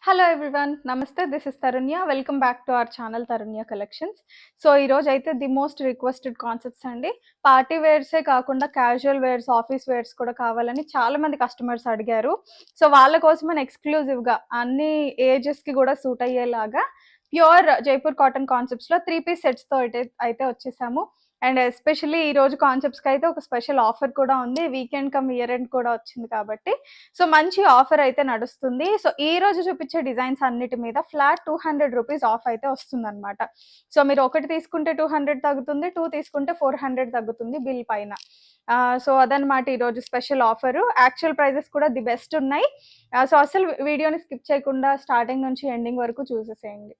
Hello everyone, నమస్తే. This is Tarunya. Welcome back to our channel Tarunya collections. So ఈరోజు అయితే the most requested concepts అండి. Party వేర్సే కాకుండా casual wears, office wears కూడా కావాలని చాలా మంది కస్టమర్స్ అడిగారు. సో వాళ్ళ కోసమని ఎక్స్క్లూజివ్గా అన్ని ఏజెస్కి కూడా సూట్ అయ్యేలాగా ప్యూర్ జైపూర్ కాటన్ కాన్సెప్ట్స్లో 3 పీస్ సెట్స్తో అయితే వచ్చేసాము. అండ్ ఎస్పెషల్లీ ఈ రోజు కాన్సెప్ట్స్కి అయితే ఒక స్పెషల్ ఆఫర్ కూడా ఉంది. వీకెండ్ కమ్ ఇయర్ ఎండ్ కూడా వచ్చింది కాబట్టి సో మంచి ఆఫర్ అయితే నడుస్తుంది. సో ఈ రోజు చూపించే డిజైన్స్ అన్నిటి మీద ఫ్లాట్ 200 రూపీస్ ఆఫ్ అయితే వస్తుంది అనమాట. సో మీరు ఒకటి తీసుకుంటే 200 తగ్గుతుంది, 2 తీసుకుంటే 400 తగ్గుతుంది బిల్ పైన. సో అదనమాట ఈరోజు స్పెషల్ ఆఫర్. యాక్చువల్ ప్రైజెస్ కూడా ది బెస్ట్ ఉన్నాయి. సో అసలు వీడియోని స్కిప్ చేయకుండా స్టార్టింగ్ నుంచి ఎండింగ్ వరకు చూసేసేయండి.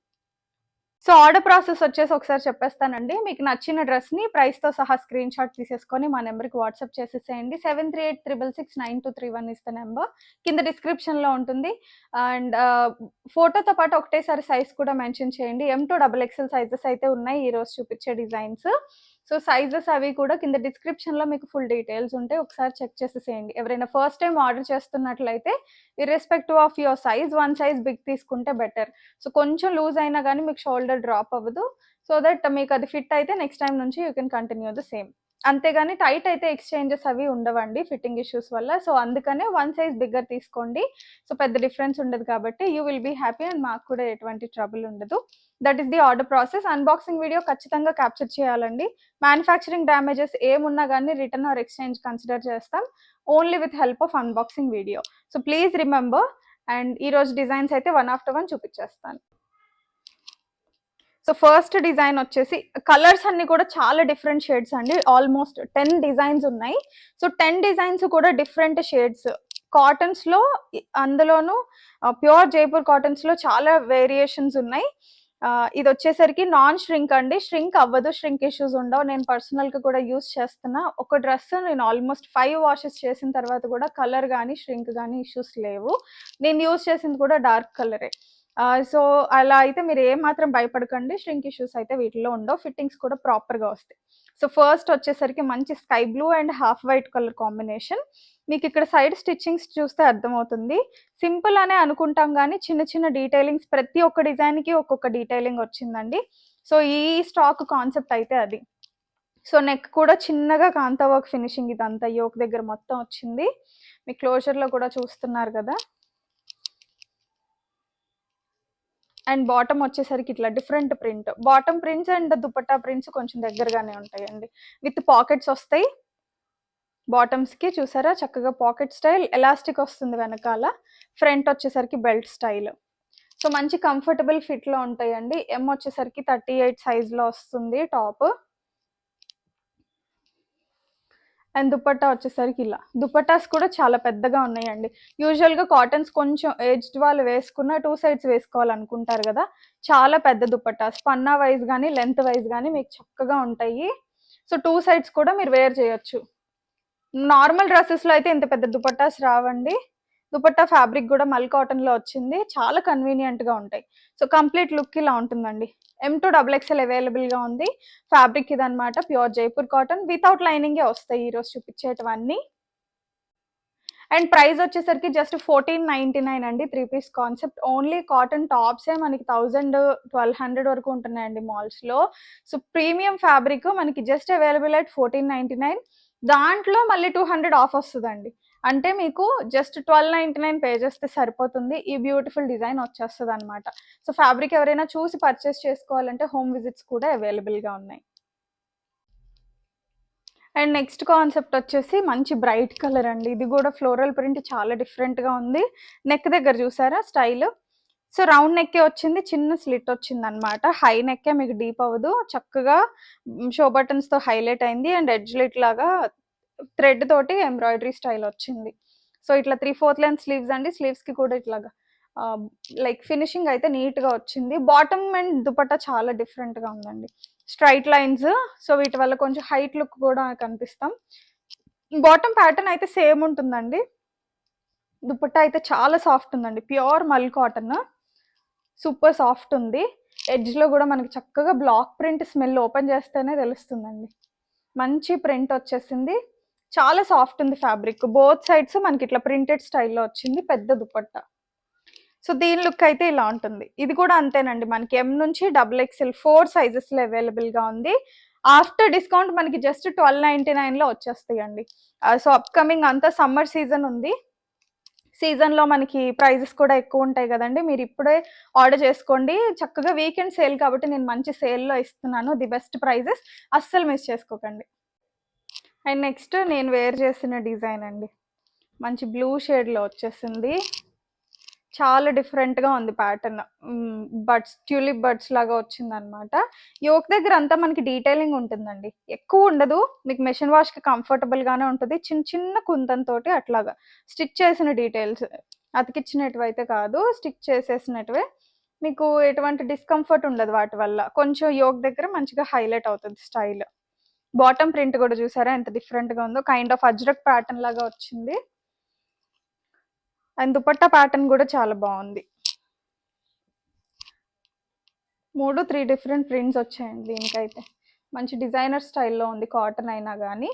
సో ఆర్డర్ ప్రాసెస్ వచ్చేసి ఒకసారి చెప్పేస్తానండి. మీకు నచ్చిన డ్రెస్ని ప్రైస్తో సహా స్క్రీన్ షాట్ తీసేసుకొని మా నెంబర్కి వాట్సాప్ చేసేసేయండి. 7386669231 ఇస్ ద నెంబర్. కింద డిస్క్రిప్షన్లో ఉంటుంది. అండ్ ఫోటోతో పాటు ఒకటేసారి సైజ్ కూడా మెన్షన్ చేయండి. M2XXL సైజెస్ అయితే ఉన్నాయి ఈరోజు చూపించే డిజైన్స్. సో సైజెస్ అవి కూడా కింద డిస్క్రిప్షన్లో మీకు ఫుల్ డీటెయిల్స్ ఉంటాయి, ఒకసారి చెక్ చేసేసేయండి. ఎవరైనా ఫస్ట్ టైం ఆర్డర్ చేస్తున్నట్లయితే irrespective of your size, 1 size big తీసుకుంటే బెటర్. సో కొంచెం లూజ్ అయినా కానీ మీకు షోల్డర్ డ్రాప్ అవ్వదు. సో దట్ మీకు అది ఫిట్ అయితే నెక్స్ట్ టైం నుంచి you can continue the same. అంతేగాని టైట్ అయితే ఎక్స్చేంజెస్ అవి ఉండవండి ఫిట్టింగ్ ఇష్యూస్ వల్ల. సో అందుకనే 1 సైజ్ బిగ్గర్ తీసుకోండి. సో పెద్ద డిఫరెన్స్ ఉండదు కాబట్టి you will be happy and మాకు కూడా ఎటువంటి ట్రబుల్ ఉండదు. That is the order process. Unboxing video ఖచ్చితంగా క్యాప్చర్ చేయాలండి. మ్యానుఫ్యాక్చరింగ్ డ్యామేజెస్ ఏమున్నా కానీ రిటర్న్ ఆర్ ఎక్స్చేంజ్ కన్సిడర్ చేస్తాం, only with help of unboxing video. So please remember. And ఈరోజు డిజైన్స్ అయితే వన్ ఆఫ్టర్ వన్ చూపించేస్తాను. సో ఫస్ట్ డిజైన్ వచ్చేసి colours అన్ని కూడా చాలా డిఫరెంట్ షేడ్స్ అండి. ఆల్మోస్ట్ 10 డిజైన్స్ ఉన్నాయి. సో 10 డిజైన్స్ కూడా డిఫరెంట్ షేడ్స్ కాటన్స్లో. అందులోనూ ప్యూర్ జైపూర్ కాటన్స్లో చాలా వేరియేషన్స్ ఉన్నాయి. ఇది వచ్చేసరికి నాన్ ష్రింక్ అండి. ష్రింక్ అవ్వదు, ష్రింక్ ఇష్యూస్ ఉండవు. నేను పర్సనల్గా కూడా యూస్ చేస్తున్నా. ఒక డ్రెస్ నేను ఆల్మోస్ట్ 5 వాషెస్ చేసిన తర్వాత కూడా కలర్ కానీ ష్రింక్ కానీ ఇష్యూస్ లేవు. నేను యూస్ చేసింది కూడా డార్క్ కలరే. సో అలా అయితే మీరు ఏమాత్రం భయపడకండి, ష్రింక్ ఇష్యూస్ అయితే వీటిలో ఉండవు. ఫిట్టింగ్స్ కూడా ప్రాపర్గా వస్తాయి. సో ఫస్ట్ వచ్చేసరికి మంచి sky blue and half white colour combination. మీకు ఇక్కడ సైడ్ స్టిచ్చింగ్స్ చూస్తే అర్థమవుతుంది. సింపుల్ అనే అనుకుంటాం కానీ చిన్న చిన్న డీటెయిలింగ్స్, ప్రతి ఒక్క డిజైన్కి ఒక్కొక్క డీటెయిలింగ్ వచ్చిందండి. సో ఈ స్టాక్ కాన్సెప్ట్ అయితే అది. సో నెక్ కూడా చిన్నగా కాంతా వర్క్ ఫినిషింగ్, ఇదంతా యోక్ దగ్గర మొత్తం వచ్చింది. మీ క్లోజర్లో కూడా చూస్తున్నారు కదా. అండ్ బాటమ్ వచ్చేసరికి ఇట్లా different print. Bottom prints and dupatta prints కొంచెం దగ్గరగానే ఉంటాయండి. విత్ పాకెట్స్ వస్తాయి బాటమ్స్కి. చూసారా చక్కగా పాకెట్ స్టైల్, ఎలాస్టిక్ వస్తుంది వెనకాల. ఫ్రంట్ వచ్చేసరికి బెల్ట్ స్టైల్. సో మంచి కంఫర్టబుల్ ఫిట్లో ఉంటాయండి. ఎం వచ్చేసరికి 38 సైజ్లో వస్తుంది టాప్. అండ్ దుపట్టా వచ్చేసరికి ఇలా. దుపట్టాస్ కూడా చాలా పెద్దగా ఉన్నాయండి. యూజువల్గా కాటన్స్ కొంచెం ఏజ్డ్ వాళ్ళు వేసుకున్న 2 సైడ్స్ వేసుకోవాలనుకుంటారు కదా. చాలా పెద్ద దుపట్టాస్, పన్నా వైజ్ కానీ లెంత్ వైజ్ కానీ మీకు చక్కగా ఉంటాయి. సో 2 సైడ్స్ కూడా మీరు వేర్ చేయొచ్చు. నార్మల్ డ్రెస్సెస్లో అయితే ఇంత పెద్ద దుపట్టాస్ రావండి. దుపట్టా ఫ్యాబ్రిక్ కూడా మల్ కాటన్లో వచ్చింది. చాలా కన్వీనియంట్గా ఉంటాయి. సో కంప్లీట్ లుక్ ఇలా ఉంటుందండి. M2XXL అవైలబుల్గా ఉంది. ఫ్యాబ్రిక్ ఇదనమాట, ప్యూర్ జైపూర్ కాటన్. వితౌట్ లైనింగే వస్తాయి ఈరోజు చూపించేటవన్నీ. అండ్ ప్రైస్ వచ్చేసరికి జస్ట్ 1499 అండి. 3 పీస్ కాన్సెప్ట్. ఓన్లీ కాటన్ టాప్సే మనకి 1000-1200 వరకు ఉంటున్నాయండి మాల్స్లో. సో ప్రీమియం ఫ్యాబ్రిక్ మనకి జస్ట్ అవైలబుల్ అట్ 1499. దాంట్లో మళ్ళీ 200 ఆఫ్ వస్తుందండి. అంటే మీకు జస్ట్ 1299 పే చేస్తే సరిపోతుంది. ఈ బ్యూటిఫుల్ డిజైన్ వచ్చేస్తుంది అనమాట. సో ఫ్యాబ్రిక్ ఎవరైనా చూసి పర్చేస్ చేసుకోవాలంటే హోమ్ విజిట్స్ కూడా అవైలబుల్గా ఉన్నాయి. అండ్ నెక్స్ట్ కాన్సెప్ట్ వచ్చేసి మంచి బ్రైట్ కలర్ అండి. ఇది కూడా ఫ్లోరల్ ప్రింట్ చాలా డిఫరెంట్గా ఉంది. నెక్ దగ్గర చూసారా స్టైల్. సో రౌండ్ నెక్కే వచ్చింది, చిన్న స్లిట్ వచ్చింది అనమాట. హై నెక్కే, మీకు డీప్ అవ్వదు. చక్కగా షో బటన్స్తో హైలైట్ అయింది. అండ్ ఎడ్జ్లిట్ లాగా థ్రెడ్ తోటి ఎంబ్రాయిడరీ స్టైల్ వచ్చింది. సో ఇట్లా 3/4 లెంత్ స్లీవ్స్ అండి. స్లీవ్స్కి కూడా ఇట్లాగా లైక్ ఫినిషింగ్ అయితే నీట్గా వచ్చింది. బాటమ్ అండ్ దుపట్టా చాలా డిఫరెంట్గా ఉందండి. Straight lines. సో వీటి వల్ల కొంచెం హైట్ లుక్ కూడా కనిపిస్తాం. బాటమ్ ప్యాటర్న్ అయితే సేమ్ ఉంటుందండి. దుపట్టా అయితే చాలా సాఫ్ట్ ఉందండి. ప్యూర్ మల్ కాటన్, సూపర్ సాఫ్ట్ ఉంది. ఎడ్జ్లో కూడా మనకి చక్కగా బ్లాక్ ప్రింట్ స్మెల్ ఓపెన్ చేస్తేనే తెలుస్తుందండి. మంచి ప్రింట్ వచ్చేసింది. చాలా సాఫ్ట్ ఉంది ఫ్యాబ్రిక్. బోత్ సైడ్స్ మనకి ఇట్లా ప్రింటెడ్ స్టైల్లో వచ్చింది. పెద్ద దుపట్టా. సో దీని లుక్ అయితే ఇలా ఉంటుంది. ఇది కూడా అంతేనండి, మనకి ఎం నుంచి XXL 4 సైజెస్లో అవైలబుల్గా ఉంది. ఆఫ్టర్ డిస్కౌంట్ మనకి జస్ట్ 1299లో వచ్చేస్తాయండి. సో అప్కమింగ్ అంతా సమ్మర్ సీజన్ ఉంది. సీజన్లో మనకి ప్రైజెస్ కూడా ఎక్కువ ఉంటాయి కదండి. మీరు ఇప్పుడే ఆర్డర్ చేసుకోండి. చక్కగా వీకెండ్ సేల్ కాబట్టి నేను మంచి సేల్లో ఇస్తున్నాను. ది బెస్ట్ ప్రైజెస్, అస్సలు మిస్ చేసుకోకండి. అండ్ నెక్స్ట్ నేను వేర్ చేసిన డిజైన్ అండి, మంచి బ్లూ షేడ్లో వచ్చేసింది. చాలా డిఫరెంట్గా ఉంది ప్యాటర్న్. బడ్స్, ట్యూలిప్ బడ్స్ లాగా వచ్చింది అనమాట. యోక్ దగ్గర అంతా మనకి డీటెయిలింగ్ ఉంటుందండి, ఎక్కువ ఉండదు. మీకు మెషిన్ వాష్కి కంఫర్టబుల్గానే ఉంటుంది. చిన్న చిన్న కుంతంతోటి అట్లాగా స్టిచ్ చేసిన డీటెయిల్స్, అతికిచ్చినట్టు అయితే కాదు, స్టిచ్ చేసేసినట్టువే. మీకు ఎటువంటి డిస్కంఫర్ట్ ఉండదు వాటి వల్ల. కొంచెం యోక్ దగ్గర మంచిగా హైలైట్ అవుతుంది స్టైల్. బాటమ్ ప్రింట్ కూడా చూసారా ఎంత డిఫరెంట్గా ఉందో, కైండ్ ఆఫ్ అజ్రక్ ప్యాటర్న్ లాగా వచ్చింది. అండ్ దుపట్టా ప్యాటర్న్ కూడా చాలా బాగుంది. 3 డిఫరెంట్ ప్రింట్స్ వచ్చాయండి దీనికైతే. మంచి డిజైనర్ స్టైల్లో ఉంది, కాటన్ అయినా కానీ.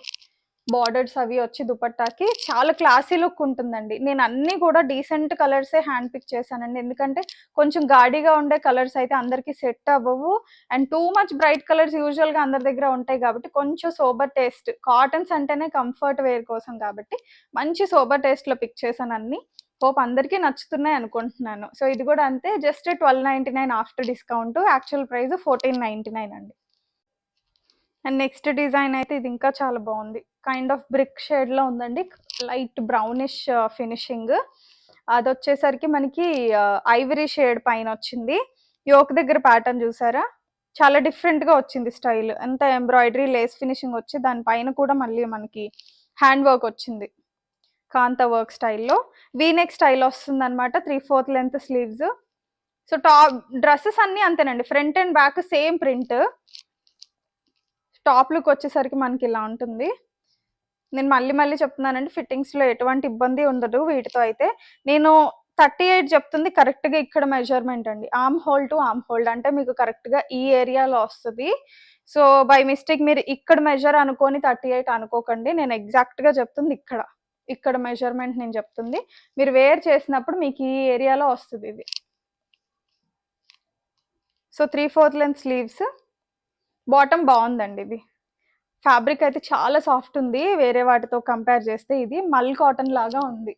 బార్డర్స్ అవి వచ్చి దుపట్టాకి చాలా క్లాసీ లుక్ ఉంటుందండి. నేను అన్నీ కూడా డీసెంట్ కలర్సే హ్యాండ్ పిక్ చేశానండి, ఎందుకంటే కొంచెం గాడిగా ఉండే కలర్స్ అయితే అందరికీ సెట్ అవ్వవు. And too much bright colours యూజువల్గా అందరి దగ్గర ఉంటాయి కాబట్టి కొంచెం సోబర్ టేస్ట్, కాటన్స్ అంటేనే కంఫర్ట్ వేర్ కోసం కాబట్టి మంచి సోబర్ టేస్ట్లో పిక్ చేశాను అన్ని. హోప్ అందరికీ నచ్చుతున్నాయి అనుకుంటున్నాను. సో ఇది కూడా అంతే, just 1299 after discount. Actual price 1499 అండి. అండ్ నెక్స్ట్ డిజైన్ అయితే ఇది ఇంకా చాలా బాగుంది. కైండ్ ఆఫ్ బ్రిక్ షేడ్లో ఉందండి, లైట్ బ్రౌనిష్ ఫినిషింగ్. అది వచ్చేసరికి మనకి ఐవరీ షేడ్ పైన వచ్చింది. యోక్ దగ్గర ప్యాటర్న్ చూసారా, చాలా డిఫరెంట్గా వచ్చింది స్టైల్. అంత ఎంబ్రాయిడరీ లేస్ ఫినిషింగ్ వచ్చి దానిపైన కూడా మళ్ళీ మనకి హ్యాండ్ వర్క్ వచ్చింది, కాంతా వర్క్ స్టైల్లో. వీనెక్ స్టైల్ వస్తుంది అనమాట, 3/4 length sleeves. So top dresses అన్నీ అంతేనండి, front and back same print. Top look వచ్చేసరికి మనకి ఇలా ఉంటుంది. నేను మళ్ళీ చెప్తున్నానండి, ఫిట్టింగ్స్లో ఎటువంటి ఇబ్బంది ఉండదు వీటితో అయితే. నేను 38 చెప్తుంది కరెక్ట్గా ఇక్కడ మెజర్మెంట్ అండి, arm whole to arm hold, అంటే మీకు కరెక్ట్గా ఈ ఏరియాలో వస్తుంది. సో బై మిస్టేక్ మీరు ఇక్కడ మెజర్ అనుకొని 38 అనుకోకండి, నేను ఎగ్జాక్ట్గా చెప్తుంది ఇక్కడ మెజర్మెంట్ నేను చెప్తుంది. మీరు వేర్ చేసినప్పుడు మీకు ఈ ఏరియాలో వస్తుంది ఇది. So 3/4 length sleeves. బాటమ్ బాగుందండి, ఇది ఫ్యాబ్రిక్ అయితే చాలా సాఫ్ట్ ఉంది, వేరే వాటితో కంపేర్ చేస్తే ఇది మల్ కాటన్ లాగా ఉంది.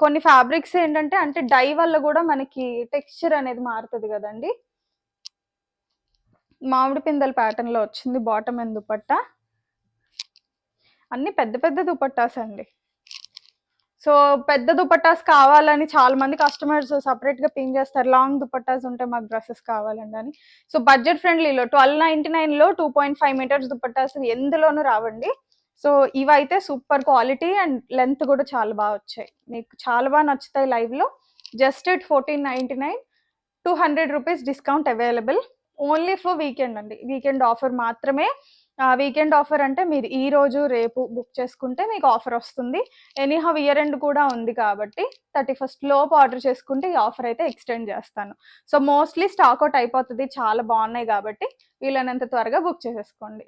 కొన్ని ఫ్యాబ్రిక్స్ ఏంటంటే అంటే డై వల్ల కూడా మనకి టెక్స్చర్ అనేది మారుతుంది కదండి. మామిడి పిందెల ప్యాటర్న్లో వచ్చింది బాటమ్ అండ్ దుపట్టా. అన్ని పెద్ద పెద్ద దుపట్టాస్ అండి. సో పెద్ద దుపట్టాస్ కావాలని చాలా మంది కస్టమర్స్ సపరేట్గా పింగ్ చేస్తారు, లాంగ్ దుపట్టాస్ ఉంటే మాకు డ్రెస్సెస్ కావాలండి అని. సో బడ్జెట్ ఫ్రెండ్లీలో 1299లో 2.5 మీటర్స్ దుపట్టాస్ ఎందులోనూ రావండి. సో ఇవైతే సూపర్ క్వాలిటీ అండ్ లెంత్ కూడా చాలా బాగా వచ్చాయి, మీకు చాలా బాగా నచ్చుతాయి లైవ్లో. Just 1499, 200 rupees discount available, only for weekend అండి, వీకెండ్ ఆఫర్ మాత్రమే. వీకెండ్ ఆఫర్ అంటే మీరు ఈ రోజు రేపు బుక్ చేసుకుంటే మీకు ఆఫర్ వస్తుంది. ఎనీహౌ ఇయర్ ఎండ్ కూడా ఉంది కాబట్టి 31st లోపు ఆర్డర్ చేసుకుంటే ఈ ఆఫర్ అయితే ఎక్స్టెండ్ చేస్తాను. సో మోస్ట్లీ స్టాక్ అవుట్ అయిపోతుంది, చాలా బాగున్నాయి కాబట్టి వీలైనంత త్వరగా బుక్ చేసేసుకోండి.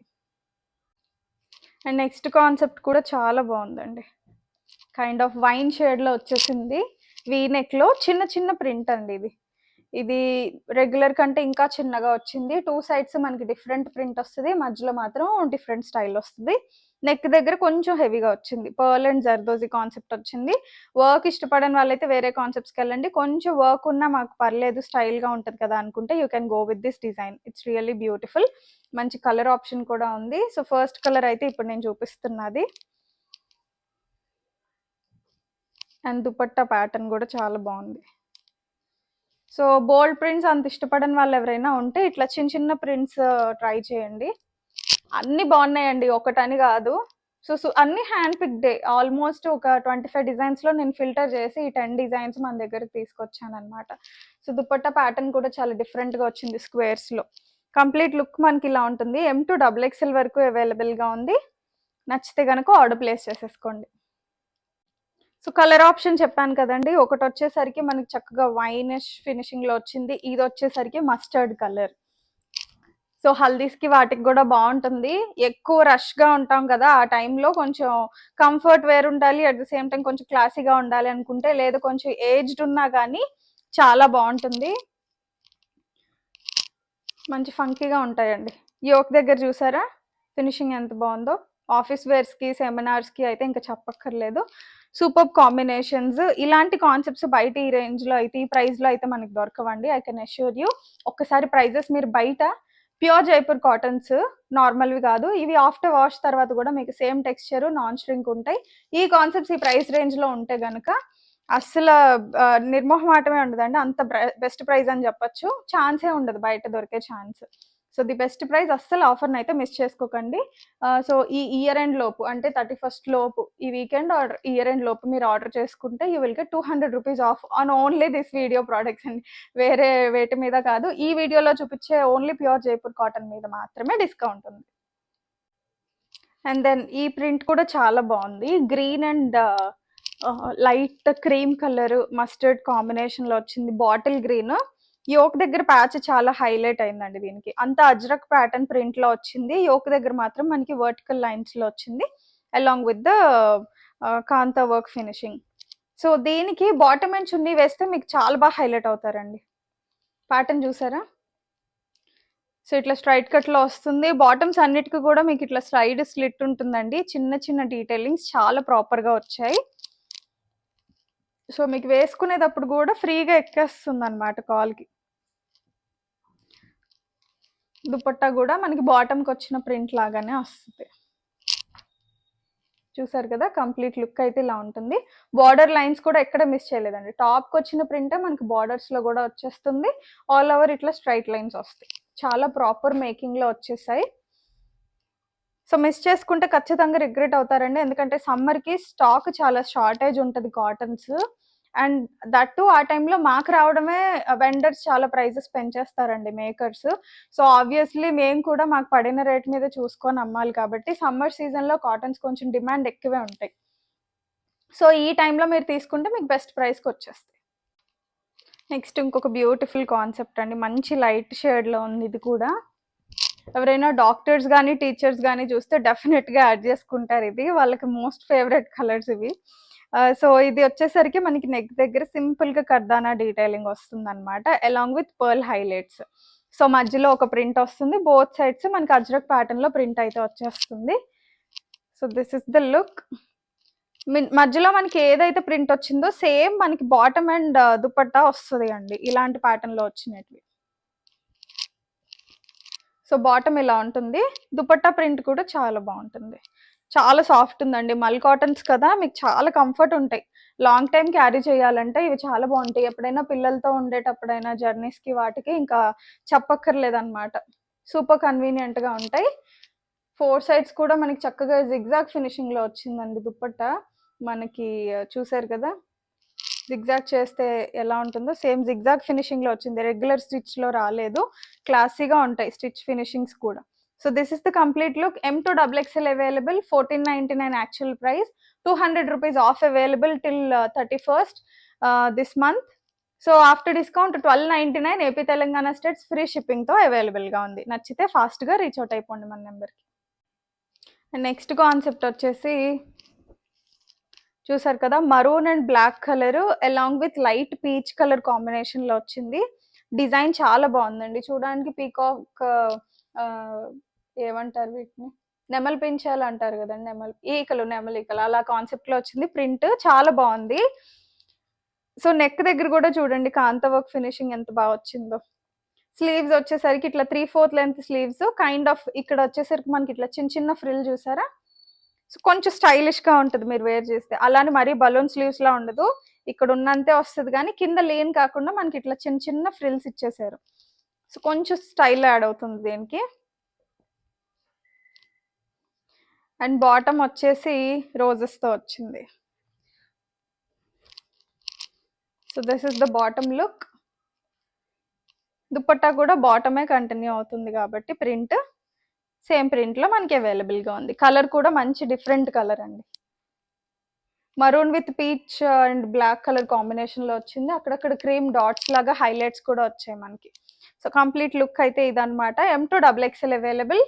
అండ్ నెక్స్ట్ కాన్సెప్ట్ కూడా చాలా బాగుందండి, కైండ్ ఆఫ్ వైన్ షేడ్లో వచ్చేసింది. వీనెక్లో చిన్న చిన్న ప్రింట్ అండి ఇది రెగ్యులర్ కంటే ఇంకా చిన్నగా వచ్చింది. 2 సైడ్స్ మనకి డిఫరెంట్ ప్రింట్ వస్తుంది, మధ్యలో మాత్రం డిఫరెంట్ స్టైల్ వస్తుంది. నెక్ దగ్గర కొంచెం హెవీగా వచ్చింది, పర్ల్ అండ్ జర్దోజీ కాన్సెప్ట్ వచ్చింది. వర్క్ ఇష్టపడని వాళ్ళైతే వేరే కాన్సెప్ట్స్కి వెళ్ళండి, కొంచెం వర్క్ ఉన్నా మాకు పర్లేదు స్టైల్గా ఉంటుంది కదా అనుకుంటే you can go with this design. It's really beautiful. మంచి కలర్ ఆప్షన్ కూడా ఉంది. సో ఫస్ట్ కలర్ అయితే ఇప్పుడు నేను చూపిస్తున్నది. అండ్ దుపట్టా ప్యాటర్న్ కూడా చాలా బాగుంది. సో బోల్డ్ ప్రింట్స్ అంత ఇష్టపడని వాళ్ళు ఎవరైనా ఉంటే ఇట్లా చిన్న చిన్న ప్రింట్స్ ట్రై చేయండి, అన్నీ బాగున్నాయండి, ఒకటని కాదు. సో అన్ని హ్యాండ్ పిక్డే, ఆల్మోస్ట్ ఒక 25 డిజైన్స్లో నేను ఫిల్టర్ చేసి ఈ 10 డిజైన్స్ మన దగ్గరకు తీసుకొచ్చాను అనమాట. సో దుపట్టా ప్యాటర్న్ కూడా చాలా డిఫరెంట్గా వచ్చింది, స్క్వేర్స్లో. కంప్లీట్ లుక్ మనకి ఇలా ఉంటుంది. M to XXL వరకు అవైలబుల్గా ఉంది, నచ్చితే కనుక ఆర్డర్ ప్లేస్ చేసేసుకోండి. సో కలర్ ఆప్షన్ చెప్పాను కదండి, ఒకటి వచ్చేసరికి మనకి చక్కగా వైనిష్ ఫినిషింగ్లో వచ్చింది, ఇది వచ్చేసరికి మస్టర్డ్ కలర్. సో హల్దీస్కి వాటికి కూడా బాగుంటుంది. ఎక్కువ రష్గా ఉంటాం కదా, ఆ టైంలో కొంచెం కంఫర్ట్ వేర్ ఉండాలి, అట్ ద సేమ్ టైం కొంచెం క్లాసీగా ఉండాలి అనుకుంటే, లేదు కొంచెం ఏజ్డ్ ఉన్నా కానీ చాలా బాగుంటుంది. మంచి ఫంకీగా ఉంటాయండి. యోక్ దగ్గర చూసారా ఫినిషింగ్ ఎంత బాగుందో. ఆఫీస్ వేర్స్కి సెమినార్స్కి అయితే ఇంకా చెప్పక్కర్లేదు. Super combinations. ఇలాంటి కాన్సెప్ట్స్ బయట ఈ రేంజ్లో అయితే, ఈ ప్రైస్లో అయితే మనకి దొరకవండి. I can assure you. ఒక్కసారి ప్రైజెస్ మీరు బయట ప్యూర్ జైపూర్ కాటన్స్ నార్మల్వి కాదు, ఇవి ఆఫ్టర్ వాష్ తర్వాత కూడా మీకు సేమ్ టెక్స్చర్, నాన్ స్ట్రింక్ ఉంటాయి. ఈ కాన్సెప్ట్స్ ఈ ప్రైస్ రేంజ్లో ఉంటే గనక అస్సలు నిర్మోహమాటమే ఉండదండి. అంత బెస్ట్ ప్రైస్ అని చెప్పొచ్చు. ఛాన్సే ఉండదు బయట దొరికే chance. So the best price, అస్సలు ఆఫర్ని అయితే మిస్ చేసుకోకండి. సో ఈ ఇయర్ ఎండ్ లోపు అంటే 31st లోపు, ఈ వీకెండ్ ఆర్ ఇయర్ ఎండ్ లోపు మీరు ఆర్డర్ చేసుకుంటే you will get 200 rupees of on only this video products అండి. వేరే వేటి మీద కాదు, ఈ వీడియోలో చూపించే ఓన్లీ ప్యూర్ జైపూర్ కాటన్ మీద మాత్రమే డిస్కౌంట్ ఉంది. అండ్ దెన్ ఈ ప్రింట్ కూడా చాలా బాగుంది. Green and light cream colour mustard కాంబినేషన్లో వచ్చింది. Bottle green. యోక్ దగ్గర ప్యాచ్ చాలా హైలైట్ అయిందండి. దీనికి అంత అజ్రక్ ప్యాటర్న్ ప్రింట్లో వచ్చింది. యోక్ దగ్గర మాత్రం మనకి వర్టికల్ లైన్స్లో వచ్చింది along with the kantha work finishing. So దీనికి బాటమ్ అండ్ చున్నీ వేస్తే మీకు చాలా బాగా హైలైట్ అవుతారండి. ప్యాటర్న్ చూసారా? సో ఇట్లా స్ట్రైట్ కట్లో వస్తుంది. బాటమ్స్ అన్నిటికీ కూడా మీకు ఇట్లా సైడ్ స్లిట్ ఉంటుందండి. చిన్న చిన్న డీటెయిలింగ్స్ చాలా ప్రాపర్గా వచ్చాయి. సో మీకు వేసుకునేటప్పుడు కూడా ఫ్రీగా ఎక్కేస్తుంది అనమాట కాల్కి. దుపట్టా కూడా మనకి బాటమ్కి వచ్చిన ప్రింట్ లాగానే వస్తుంది. చూసారు కదా, కంప్లీట్ లుక్ అయితే ఇలా ఉంటుంది. బార్డర్ లైన్స్ కూడా ఎక్కడ మిస్ చేయలేదండి. టాప్కి వచ్చిన ప్రింటే మనకి బార్డర్స్లో కూడా వచ్చేస్తుంది. ఆల్ ఓవర్ ఇట్లా స్ట్రైట్ లైన్స్ వస్తాయి. చాలా ప్రాపర్ మేకింగ్లో వచ్చేసాయి. సో మిస్ చేసుకుంటే ఖచ్చితంగా రిగ్రెట్ అవుతారండి. ఎందుకంటే సమ్మర్కి స్టాక్ చాలా షార్టేజ్ ఉంటుంది కాటన్స్. అండ్ దట్టు ఆ టైంలో మాకు రావడమే వెండర్స్ చాలా ప్రైజెస్ పెంచేస్తారండి, మేకర్స్. సో ఆబ్వియస్లీ మేము కూడా మాకు పడిన రేట్ మీద చూసుకొని అమ్మాలి కాబట్టి సమ్మర్ సీజన్లో కాటన్స్ కొంచెం డిమాండ్ ఎక్కువే ఉంటాయి. సో ఈ టైంలో మీరు తీసుకుంటే మీకు బెస్ట్ ప్రైస్కి వచ్చేస్తాయి. నెక్స్ట్ ఇంకొక బ్యూటిఫుల్ కాన్సెప్ట్ అండి. మంచి లైట్ షేడ్లో ఉంది ఇది కూడా. ఎవరైనా డాక్టర్స్ కానీ టీచర్స్ కానీ చూస్తే డెఫినెట్గా యాడ్ చేసుకుంటారు. ఇది వాళ్ళకి మోస్ట్ ఫేవరెట్ కలర్స్ ఇవి. సో ఇది వచ్చేసరికి మనకి నెక్ దగ్గర సింపుల్గా కర్దానా డీటెయిలింగ్ వస్తుంది అనమాట, along with pearl highlights. So మధ్యలో ఒక ప్రింట్ వస్తుంది. బోత్ సైడ్స్ మనకి అజ్రక్ ప్యాటర్న్లో ప్రింట్ అయితే వచ్చేస్తుంది. So this is the look. మధ్యలో మనకి ఏదైతే ప్రింట్ వచ్చిందో సేమ్ మనకి బాటమ్ అండ్ దుపట్టా వస్తుంది అండి, ఇలాంటి ప్యాటర్న్లో వచ్చినట్వి. సో బాటమ్ ఇలా ఉంటుంది. దుపట్టా ప్రింట్ కూడా చాలా బాగుంటుంది. చాలా సాఫ్ట్ ఉందండి. మల్ కాటన్స్ కదా, మీకు చాలా కంఫర్ట్ ఉంటాయి. లాంగ్ టైం క్యారీ చేయాలంటే ఇవి చాలా బాగుంటాయి. ఎప్పుడైనా పిల్లలతో ఉండేటప్పుడైనా జర్నీస్కి వాటికి ఇంకా చెప్పక్కర్లేదన్నమాట. సూపర్ కన్వీనియంట్గా ఉంటాయి. 4 సైడ్స్ కూడా మనకి చక్కగా జిగ్జాగ్ ఫినిషింగ్లో వచ్చిందండి దుపట్టా. మనకి చూసారు కదా జిగ్జాగ్ చేస్తే ఎలా ఉంటుందో సేమ్ జిగ్జాగ్ ఫినిషింగ్లో వచ్చింది. రెగ్యులర్ స్టిచ్లో రాలేదు. క్లాసీగా ఉంటాయి స్టిచ్ ఫినిషింగ్స్ కూడా. So this is the complete look. M2XXL available. 1499 actual price. 200 rupees off available till 31st this month. So after discount 1299 AP Telangana states free షిప్పింగ్తో అవైలబుల్గా ఉంది. నచ్చితే ఫాస్ట్గా రీచ్ అవుట్ అయిపోండి మన నెంబర్కి. నెక్స్ట్ కాన్సెప్ట్ వచ్చేసి చూసారు కదా, maroon and black colour along with light peach colour కాంబినేషన్లో వచ్చింది. డిజైన్ చాలా బాగుందండి చూడడానికి. పీకాక్ ఏమంటారు వీటిని, నెమలి పించాలు అంటారు కదండి, నెమలి ఈకలు అలా కాన్సెప్ట్లో వచ్చింది. ప్రింట్ చాలా బాగుంది. సో నెక్ దగ్గర కూడా చూడండి కాంతా వర్క్ ఫినిషింగ్ ఎంత బాగా వచ్చిందో. స్లీవ్స్ వచ్చేసరికి ఇట్లా 3/4 లెంత్ స్లీవ్స్, కైండ్ ఆఫ్ ఇక్కడ వచ్చేసరికి మనకి ఇట్లా చిన్న చిన్న ఫ్రిల్ చూసారా. సో కొంచెం స్టైలిష్గా ఉంటుంది మీరు వేర్ చేస్తే. అలానే మరీ బలూన్ స్లీవ్స్లా ఉండదు, ఇక్కడ ఉన్నంతే వస్తుంది కానీ కింద లేన్ కాకుండా మనకి ఇట్లా చిన్న చిన్న ఫ్రిల్స్ ఇచ్చేసారు. సో కొంచెం స్టైల్ యాడ్ అవుతుంది దీనికి. అండ్ బాటమ్ వచ్చేసి రోజెస్తో వచ్చింది. So this is the bottom look. Dupatta కూడా బాటమే కంటిన్యూ అవుతుంది కాబట్టి ప్రింట్ సేమ్ ప్రింట్లో మనకి అవైలబుల్గా ఉంది. కలర్ కూడా మంచి డిఫరెంట్ కలర్ అండి. Maroon with peach and black colour కాంబినేషన్లో వచ్చింది. అక్కడక్కడ క్రీమ్ డాట్స్ లాగా హైలైట్స్ కూడా వచ్చాయి మనకి. సో కంప్లీట్ లుక్ అయితే ఇదనమాట. M2 XXL available.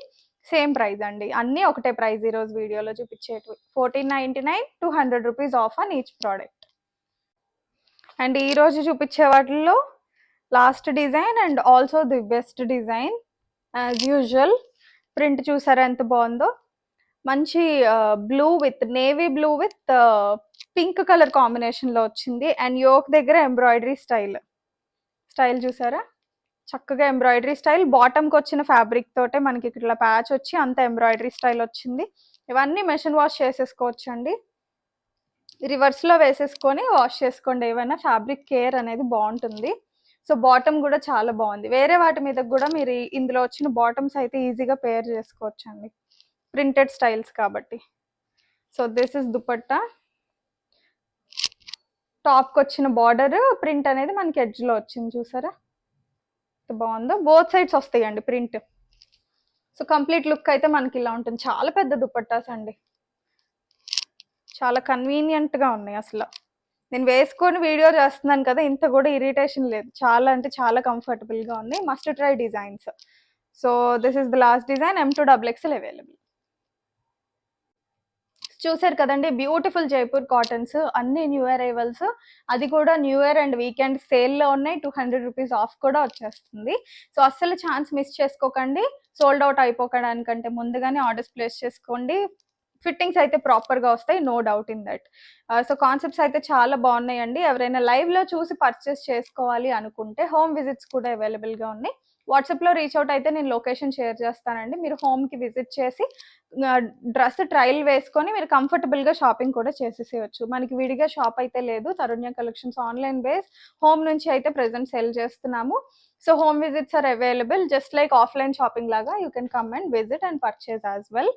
Same price అండి, అన్నీ ఒకటే ప్రైస్ ఈరోజు వీడియోలో చూపించేటివి. 1499, 200 rupees of on each product. And ఈరోజు చూపించే వాటిల్లో last design and also the best design as usual. Print చూసారా ఎంత బాగుందో, మంచి blue with navy blue with pink colour కాంబినేషన్లో వచ్చింది. అండ్ యోక్ దగ్గర ఎంబ్రాయిడరీ స్టైల్ చూసారా, చక్కగా ఎంబ్రాయిడరీ స్టైల్. బాటమ్కి వచ్చిన ఫ్యాబ్రిక్ తోటే మనకి ఇట్లా ప్యాచ్ వచ్చి అంత ఎంబ్రాయిడరీ స్టైల్ వచ్చింది. ఇవన్నీ మెషిన్ వాష్ చేసేసుకోవచ్చు అండి, రివర్స్లో వేసేసుకొని వాష్ చేసుకోండి. ఏమైనా ఫ్యాబ్రిక్ కేర్ అనేది బాగుంటుంది. సో బాటమ్ కూడా చాలా బాగుంది. వేరే వాటి మీద కూడా మీరు ఇందులో వచ్చిన బాటమ్స్ అయితే ఈజీగా పేర్ చేసుకోవచ్చు అండి, ప్రింటెడ్ స్టైల్స్ కాబట్టి. So this is dupatta. టాప్కి వచ్చిన బార్డర్ ప్రింట్ అనేది మనకి ఎడ్జ్లో వచ్చింది చూసారా, బాగుందో. బోత్ సైడ్స్ వస్తాయండి ప్రింట్. సో కంప్లీట్ లుక్ అయితే మనకి ఇలా ఉంటుంది. చాలా పెద్ద దుపట్టాస్ అండి, చాలా కన్వీనియంట్గా ఉన్నాయి. అసలు నేను వేసుకొని వీడియో చేస్తున్నాను కదా, ఇంత కూడా ఇరిటేషన్ లేదు. చాలా అంటే చాలా కంఫర్టబుల్గా ఉంది. Must try designs. So this is the last design. M2 XXL available. చూసారు కదండి, బ్యూటిఫుల్ జైపూర్ కాటన్స్, అన్ని న్యూ అరైవల్స్. అది కూడా న్యూ ఇయర్ అండ్ వీకెండ్ సేల్లో ఉన్నాయి. 200 రూపీస్ ఆఫ్ కూడా వచ్చేస్తుంది. సో అస్సలు ఛాన్స్ మిస్ చేసుకోకండి. సోల్డ్ అవుట్ అయిపోకడానికంటే ముందుగానే ఆర్డర్స్ ప్లేస్ చేసుకోండి. ఫిట్టింగ్స్ అయితే ప్రాపర్గా వస్తాయి, no doubt in that. So concepts అయితే చాలా బాగున్నాయండి. ఎవరైనా లైవ్లో చూసి పర్చేస్ చేసుకోవాలి అనుకుంటే హోమ్ విజిట్స్ కూడా అవైలబుల్గా ఉన్నాయి. వాట్సాప్లో రీచ్ అవుట్ అయితే నేను లొకేషన్ షేర్ చేస్తానండి. మీరు హోమ్కి విజిట్ చేసి డ్రెస్ ట్రయల్ వేసుకొని మీరు కంఫర్టబుల్గా షాపింగ్ కూడా చేసేసేయచ్చు. మనకి విడిగా షాప్ అయితే లేదు. Tarunya collections online base, home నుంచి అయితే ప్రెజెంట్ సెల్ చేస్తున్నాము. So home visits are available, just like offline shopping లాగా. You can come and visit and purchase as well.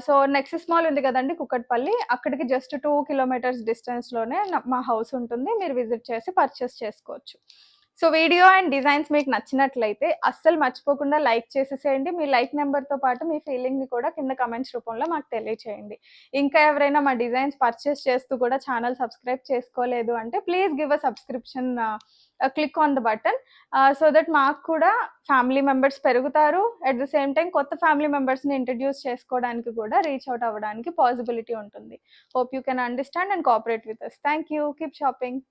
So Nexus Mall ఉంది కదండి కుకట్పల్లి, అక్కడికి జస్ట్ 2 కిలోమీటర్స్ డిస్టెన్స్లోనే మా హౌస్ ఉంటుంది. మీరు విజిట్ చేసి పర్చేస్ చేసుకోవచ్చు. సో వీడియో అండ్ డిజైన్స్ మీకు నచ్చినట్లయితే అస్సలు మర్చిపోకుండా లైక్ చేసేసేయండి. మీ లైక్ నెంబర్తో పాటు మీ ఫీలింగ్ని కూడా కింద కమెంట్స్ రూపంలో మాకు తెలియచేయండి. ఇంకా ఎవరైనా మా డిజైన్స్ పర్చేస్ చేస్తూ కూడా ఛానల్ సబ్స్క్రైబ్ చేసుకోలేదు అంటే please give a subscription, click on the button, so that మాకు కూడా ఫ్యామిలీ మెంబర్స్ పెరుగుతారు. అట్ ద సేమ్ టైం కొత్త ఫ్యామిలీ మెంబర్స్ని ఇంట్రడ్యూస్ చేసుకోవడానికి కూడా రీచ్ అవుట్ అవ్వడానికి పాసిబిలిటీ ఉంటుంది. Hope you can understand and cooperate with us. Thank you. Keep shopping.